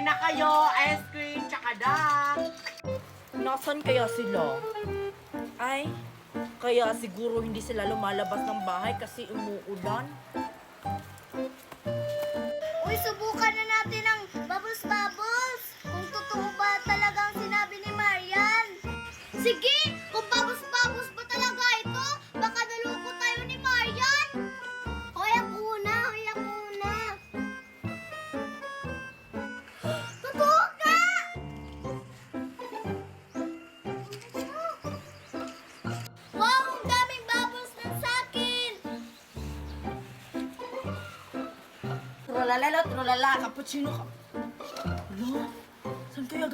Kain na kayo, ice cream, tsaka dam. Nasaan kaya sila? Ay, kaya siguro hindi sila lumalabas ng bahay kasi umuulan. Uy, subukan na natin ang bubbles bubbles. Kung totoo ba talagang sinabi ni Marian. Sige, kung bubbles bubbles ba talaga ito, baka naloko tayo ni Marian. Hoy, ako na, hoy, ako na. Totoo ka! Wow, ang daming bubbles ng sakin. Trulala, trulala, cappuccino ka. Alo, saan kaya